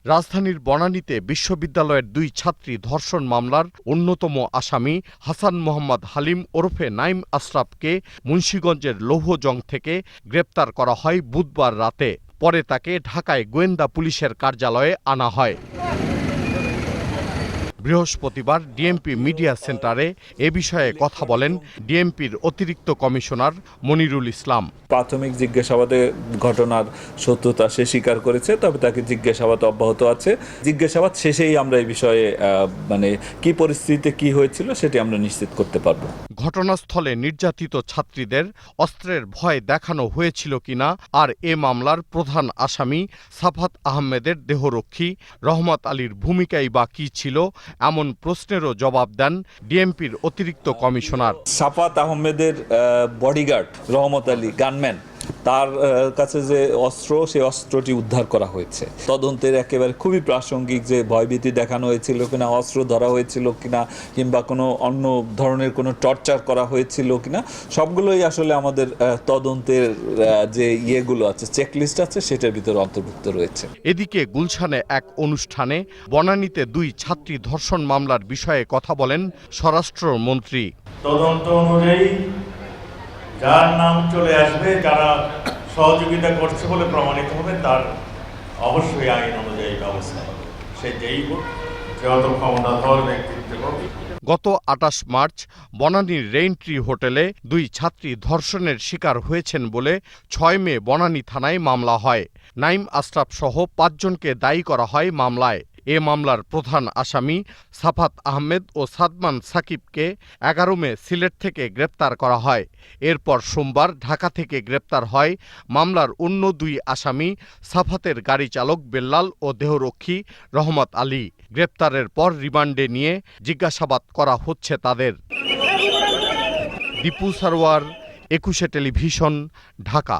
রাজধানীর বনানীতে বিশ্ববিদ্যালয়ের দুই ছাত্রী ধর্ষণ মামলার অন্যতম আসামি হাসান মোহাম্মদ হালিম ওরফে নাইম আশরাফকে মুন্সিগঞ্জের লৌহজং থেকে গ্রেপ্তার করা হয় বুধবার রাতে। পরে তাকে ঢাকায় গোয়েন্দা পুলিশের কার্যালয়ে আনা হয়। বৃহস্পতিবার ডিএমপি মিডিয়া সেন্টারে এ বিষয়ে কথা বলেন ডিএমপির অতিরিক্ত কমিশনার মনিরুল ইসলাম। প্রাথমিক জিজ্ঞাসাবাদে ঘটনার সত্যতা সে স্বীকার করেছে, তবে তাকে জিজ্ঞাসাবাদ অব্যাহত আছে। জিজ্ঞাসাবাদ শেষেই আমরা এই বিষয়ে কি পরিস্থিতিতে কি হয়েছিল সেটি আমরা নিশ্চিত করতে পারব। ঘটনাস্থলে নির্যাতিত ছাত্রীদের অস্ত্রের ভয় দেখানো হয়েছিল কিনা আর এ মামলার প্রধান আসামি সাফাত আহমেদের দেহরক্ষী রহমত আলীর ভূমিকাই বা কী ছিল, এমন প্রশ্নেরও জবাব দেন ডিএমপির অতিরিক্ত কমিশনার। সাফাত আহমেদের বডিগার্ড রহমত আলী গানম্যান, তার কাছে যে অস্ত্র, সেই অস্ত্রটি উদ্ধার করা হয়েছে। তদন্তের একেবারে খুবই প্রাসঙ্গিক যে ভয়ভীতি দেখানো হয়েছিল কিনা, অস্ত্র ধরা হয়েছিল কিনা, কিংবা কোনো অন্য ধরনের কোনো টর্চার করা হয়েছিল কিনা, সবগুলোই আসলে আমাদের তদন্তের যে ইয়েগুলো আছে, চেকলিস্ট আছে, সেটার ভিতরে অন্তর্ভুক্ত রয়েছে। এদিকে গুলশানে এক অনুষ্ঠানে বনানীতে দুই ছাত্রী ধর্ষণ মামলার বিষয়ে কথা বলেন স্বরাষ্ট্রমন্ত্রী। তদন্ত অনুযায়ী যার নাম চলে আসবে, যারা সহযোগিতা করছে বলে প্রমাণিত হবে, তার অবশ্যই আইন অনুযায়ী ব্যবস্থা হবে। সে যেই হোক, যত ক্ষমতাধর ব্যক্তিত্ব হোক। গত ২৮ মার্চ বনানীর রেইনট্রি হোটেলে দুই ছাত্রী ধর্ষণের শিকার হয়েছেন বলে ৬ মে বনানী থানায় মামলা হয়। নাইম আশরাফ সহ ৫ জনকে দায়ী করা হয় মামলায়। এ মামলার প্রধান আসামি সাফাত আহমেদ ও সাদমান সাকিবকে ১১ মে সিলেট থেকে গ্রেপ্তার করা হয়। এরপর সোমবার ঢাকা থেকে গ্রেপ্তার হয় মামলার অন্য দুই আসামি সাফাতের গাড়ি চালক বেল্লাল ও দেহরক্ষী রহমত আলী। গ্রেপ্তারের পর রিমান্ডে নিয়ে জিজ্ঞাসাবাদ করা হচ্ছে তাদের। দীপু সারোয়ার, ২১শে টেলিভিশন, ঢাকা।